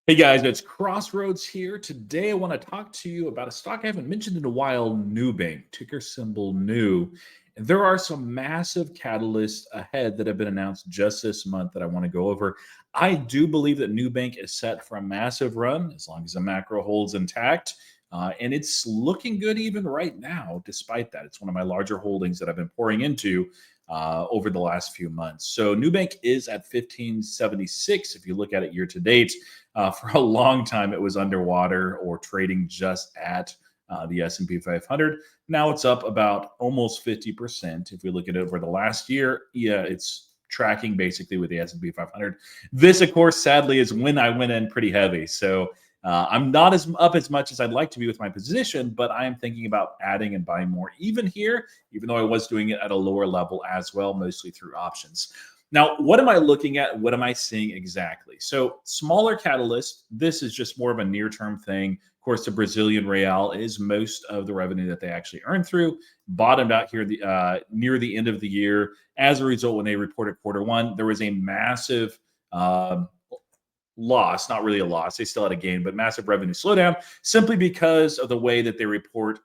Hey guys, it's Crossroads here. Today I want to talk to you about a stock I haven't mentioned in a while, Nubank, ticker symbol NU. And there are some massive catalysts ahead that have been announced just this month that I want to go over. I do believe that Nubank is set for a massive run as long as the macro holds intact. And it's looking good even right now, despite that. It's one of my larger holdings that I've been pouring into over the last few months. So Nubank is at 1576 if you look at it year to date. For a long time, it was underwater or trading just at the S&P 500. Now it's up about almost 50%. If we look at it over the last year, yeah, it's tracking basically with the S&P 500. This, of course, sadly, is when I went in pretty heavy. So I'm not as up as much as I'd like to be with my position, but I am thinking about adding and buying more even here, even though I was doing it at a lower level as well, mostly through options. Now, what am I looking at? What am I seeing exactly? So, smaller catalyst, this is just more of a near term thing. Of course, the Brazilian real is most of the revenue that they actually earn through. Bottomed out here near the end of the year. As a result, when they reported quarter one, there was a massive loss, not really a loss. They still had a gain, but massive revenue slowdown simply because of the way that they report,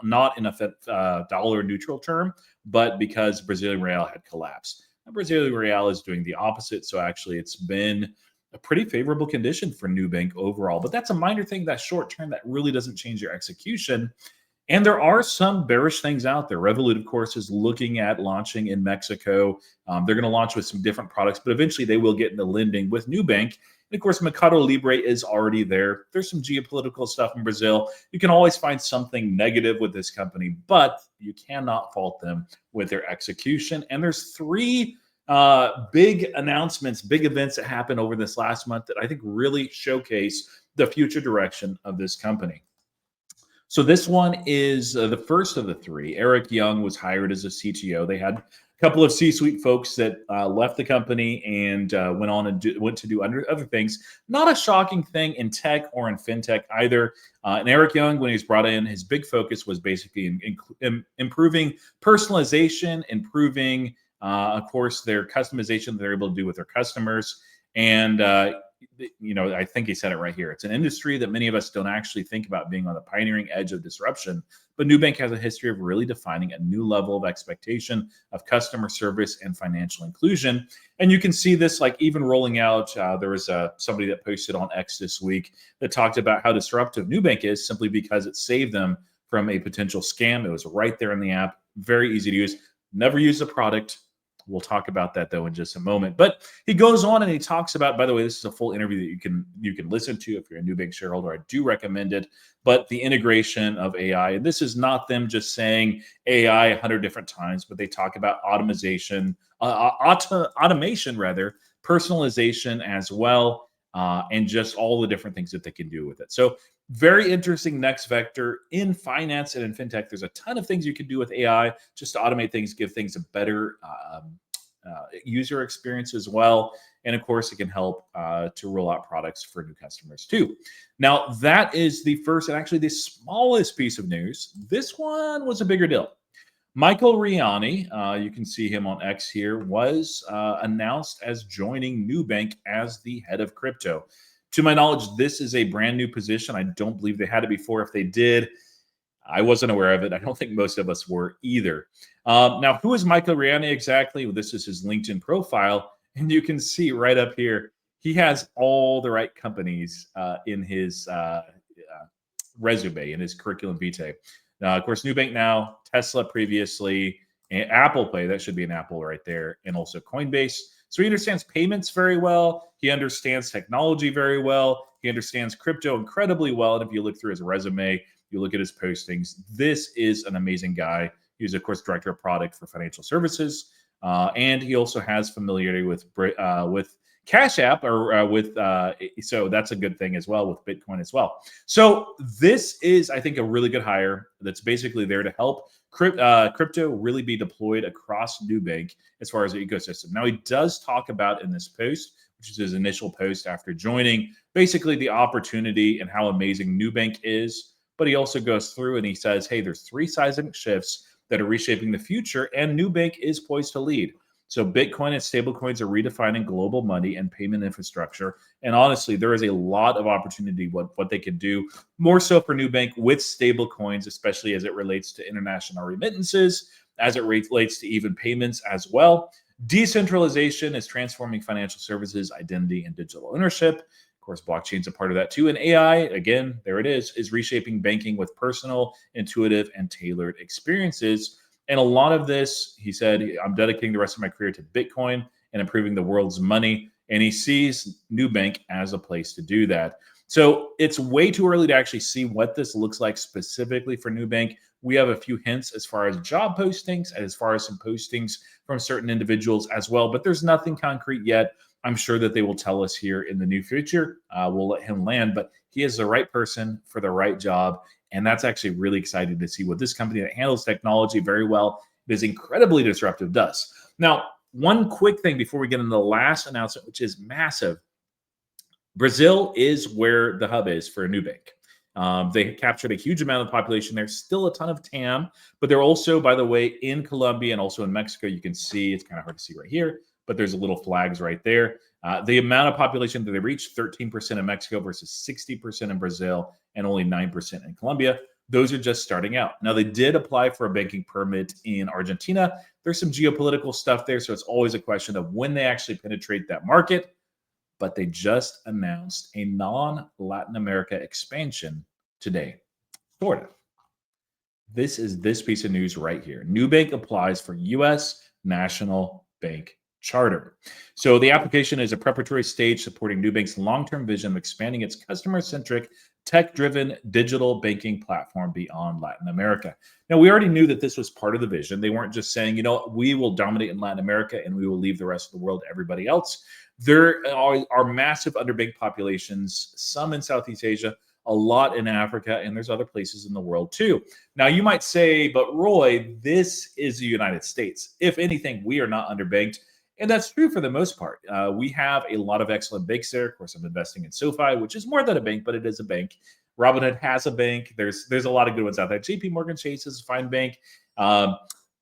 not in a dollar neutral term, but because Brazilian real had collapsed. Now, Brazilian real is doing the opposite. So actually, it's been a pretty favorable condition for Nubank overall. But that's a minor thing that short term that really doesn't change your execution. And there are some bearish things out there. Revolut, of course, is looking at launching in Mexico. They're going to launch with some different products, but eventually they will get into lending with Nubank. And of course, Mercado Libre is already there. There's some geopolitical stuff in Brazil. You can always find something negative with this company, but you cannot fault them with their execution. And there's three big announcements, big events that happened over this last month that I think really showcase the future direction of this company. So this one is the first of the three. Eric Young was hired as a CTO. They had a couple of C-suite folks that left the company and went to do other things. Not a shocking thing in tech or in fintech either. And Eric Young, when he was brought in, his big focus was basically improving personalization, improving, of course, their customization that they're able to do with their customers. And I think he said it right here. It's an industry that many of us don't actually think about being on the pioneering edge of disruption. But Nubank has a history of really defining a new level of expectation of customer service and financial inclusion. And you can see this like even rolling out. There was somebody that posted on X this week that talked about how disruptive Nubank is simply because it saved them from a potential scam. It was right there in the app, very easy to use. Never use the product. We'll talk about that though in just a moment. But he goes on and he talks about, by the way, this is a full interview that you can listen to if you're a Nubank shareholder. I do recommend it. But the integration of AI, and this is not them just saying AI 100 different times, but they talk about automation rather, personalization as well, and just all the different things that they can do with it. So very interesting next vector in finance and in fintech. There's a ton of things you can do with AI just to automate things, give things a better user experience as well. And of course, it can help to roll out products for new customers too. Now, that is the first and actually the smallest piece of news. This one was a bigger deal. Michael Riani, you can see him on X here, was announced as joining Nubank as the head of crypto. To my knowledge, this is a brand new position. I don't believe they had it before. If they did, I wasn't aware of it. I don't think most of us were either. Now, who is Michael Riani exactly? Well, this is his LinkedIn profile. And you can see right up here, he has all the right companies in his resume, in his curriculum vitae. Of course, Nubank now, Tesla previously, and Apple Pay, that should be an Apple right there, and also Coinbase. So he understands payments very well. He understands technology very well. He understands crypto incredibly well. And if you look through his resume, you look at his postings, this is an amazing guy. He's, of course, director of product for financial services. And he also has familiarity with Cash App so that's a good thing as well with Bitcoin as well. So this is, I think, a really good hire that's basically there to help crypto really be deployed across Nubank as far as the ecosystem. Now, he does talk about in this post, which is his initial post after joining, basically the opportunity and how amazing Nubank is. But he also goes through and he says, hey, there's three seismic shifts that are reshaping the future, and Nubank is poised to lead. So Bitcoin and stablecoins are redefining global money and payment infrastructure. And honestly, there is a lot of opportunity what they can do, more so for Nubank with stablecoins, especially as it relates to international remittances, as it relates to even payments as well. Decentralization is transforming financial services, identity, and digital ownership. Of course, blockchain's a part of that too. And AI, again, there it is reshaping banking with personal, intuitive, and tailored experiences. And a lot of this, he said, I'm dedicating the rest of my career to Bitcoin and improving the world's money. And he sees Nubank as a place to do that. So it's way too early to actually see what this looks like specifically for Nubank. We have a few hints as far as job postings, as far as some postings from certain individuals as well, but there's nothing concrete yet. I'm sure that they will tell us here in the near future. We'll let him land, but he is the right person for the right job. And that's actually really exciting to see what this company that handles technology very well, it is incredibly disruptive, does. Now, one quick thing before we get into the last announcement, which is massive. Brazil is where the hub is for Nubank. They captured a huge amount of the population. There's still a ton of TAM, but they're also, by the way, in Colombia and also in Mexico. You can see, it's kind of hard to see right here, but there's little flags right there. The amount of population that they reach, 13% in Mexico versus 60% in Brazil and only 9% in Colombia. Those are just starting out. Now, they did apply for a banking permit in Argentina. There's some geopolitical stuff there, so it's always a question of when they actually penetrate that market. But they just announced a non-Latin America expansion today. Sort of. This is this piece of news right here. Nubank applies for U.S. National Bank Charter. So the application is a preparatory stage supporting Nubank's long-term vision of expanding its customer-centric, tech-driven digital banking platform beyond Latin America. Now, we already knew that this was part of the vision. They weren't just saying, you know, we will dominate in Latin America and we will leave the rest of the world to everybody else. There are massive underbanked populations, some in Southeast Asia, a lot in Africa, and there's other places in the world too. Now, you might say, but Roy, this is the United States. If anything, we are not underbanked. And that's true for the most part. We have a lot of excellent banks there. Of course, I'm investing in SoFi, which is more than a bank, but it is a bank. Robinhood has a bank. There's a lot of good ones out there. JP Morgan Chase is a fine bank.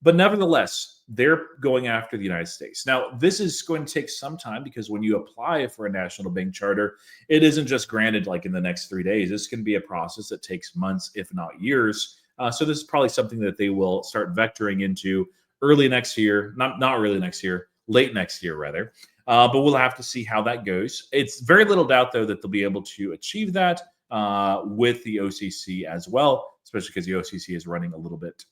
But nevertheless, they're going after the United States. Now, this is going to take some time because when you apply for a national bank charter, it isn't just granted like in the next 3 days. This can be a process that takes months, if not years. So this is probably something that they will start vectoring into early next year, not early next year, late next year rather. But we'll have to see how that goes. It's very little doubt, though, that they'll be able to achieve that with the OCC as well, especially because the OCC is running a little bit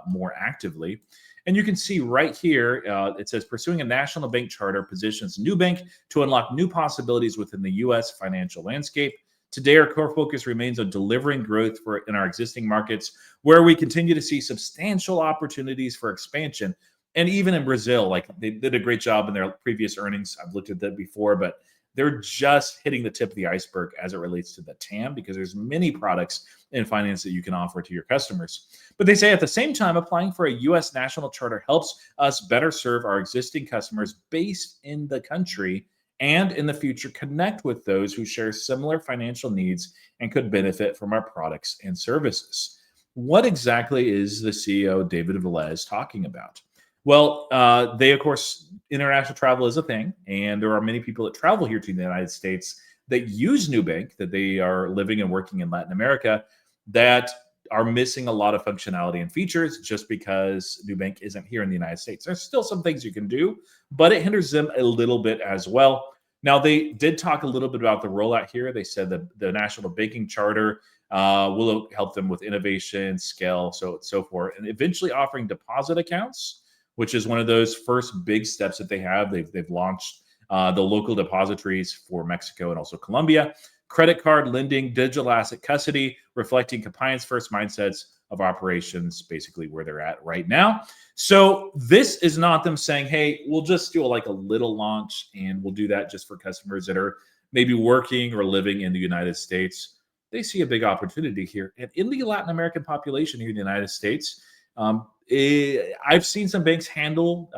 more actively. And you can see right here, it says pursuing a national bank charter positions Nubank to unlock new possibilities within the U.S. financial landscape. Today, our core focus remains on delivering growth in our existing markets, where we continue to see substantial opportunities for expansion. And even in Brazil, like they did a great job in their previous earnings. I've looked at that before, but they're just hitting the tip of the iceberg as it relates to the TAM, because there's many products in finance that you can offer to your customers. But they say at the same time, applying for a U.S. national charter helps us better serve our existing customers based in the country, and in the future connect with those who share similar financial needs and could benefit from our products and services. What exactly is the CEO, David Velez, talking about? Well, of course, international travel is a thing, and there are many people that travel here to the United States that use Nubank, that they are living and working in Latin America, that are missing a lot of functionality and features just because Nubank isn't here in the United States. There's still some things you can do, but it hinders them a little bit as well. Now, they did talk a little bit about the rollout here. They said that the National Banking Charter will help them with innovation, scale, so forth, and eventually offering deposit accounts, which is one of those first big steps that they have. They've launched the local depositories for Mexico and also Colombia. Credit card lending, digital asset custody, reflecting compliance first mindsets of operations, basically where they're at right now. So this is not them saying, hey, we'll just do like a little launch and we'll do that just for customers that are maybe working or living in the United States. They see a big opportunity here. And in the Latin American population here in the United States, I've seen some banks handle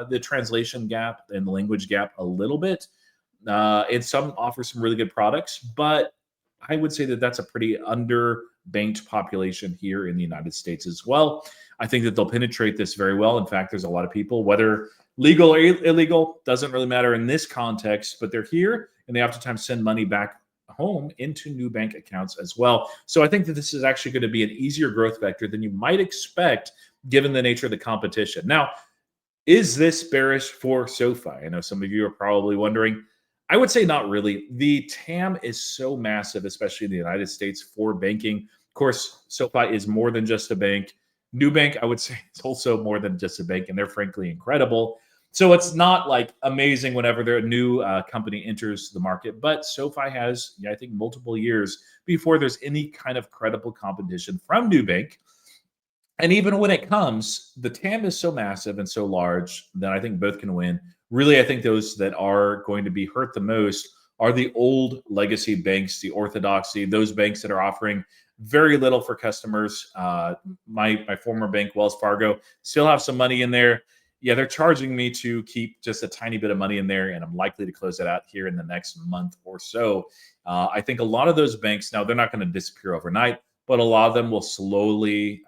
the translation gap and the language gap a little bit. And some offer some really good products, but I would say that that's a pretty underbanked population here in the United States as well. I think that they'll penetrate this very well. In fact, there's a lot of people, whether Legal or illegal doesn't really matter in this context, but they're here and they oftentimes send money back home into new bank accounts as well. So I think that this is actually going to be an easier growth vector than you might expect given the nature of the competition. Now, is this bearish for SoFi? I know some of you are probably wondering. I would say not really. The TAM is so massive, especially in the United States, for banking. Of course, SoFi is more than just a bank. Nubank, I would say, is also more than just a bank, and they're frankly incredible. So it's not like amazing whenever a new company enters the market, but SoFi has, I think, multiple years before there's any kind of credible competition from Nubank. And even when it comes, the TAM is so massive and so large that I think both can win. Really, I think those that are going to be hurt the most are the old legacy banks, the orthodoxy, those banks that are offering very little for customers. My former bank, Wells Fargo, still have some money in there. Yeah, they're charging me to keep just a tiny bit of money in there, and I'm likely to close that out here in the next month or so. I think a lot of those banks, now they're not going to disappear overnight, but a lot of them will slowly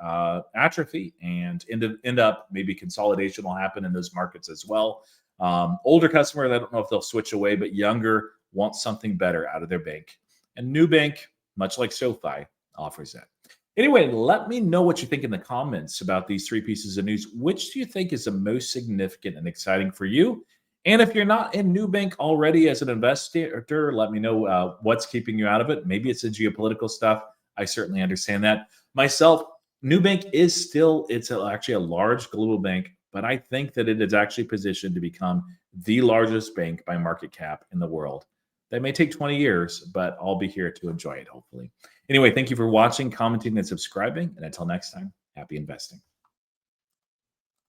atrophy and end up maybe consolidation will happen in those markets as well. Older customers, I don't know if they'll switch away, but younger want something better out of their bank. And Nubank, much like SoFi, offers that. Anyway, let me know what you think in the comments about these three pieces of news. Which do you think is the most significant and exciting for you? And if you're not in Nubank already as an investor, let me know what's keeping you out of it. Maybe it's the geopolitical stuff. I certainly understand that. Myself, Nubank is still, actually a large global bank, but I think that it is actually positioned to become the largest bank by market cap in the world. That may take 20 years, but I'll be here to enjoy it, hopefully. Anyway, thank you for watching, commenting, and subscribing. And until next time, happy investing.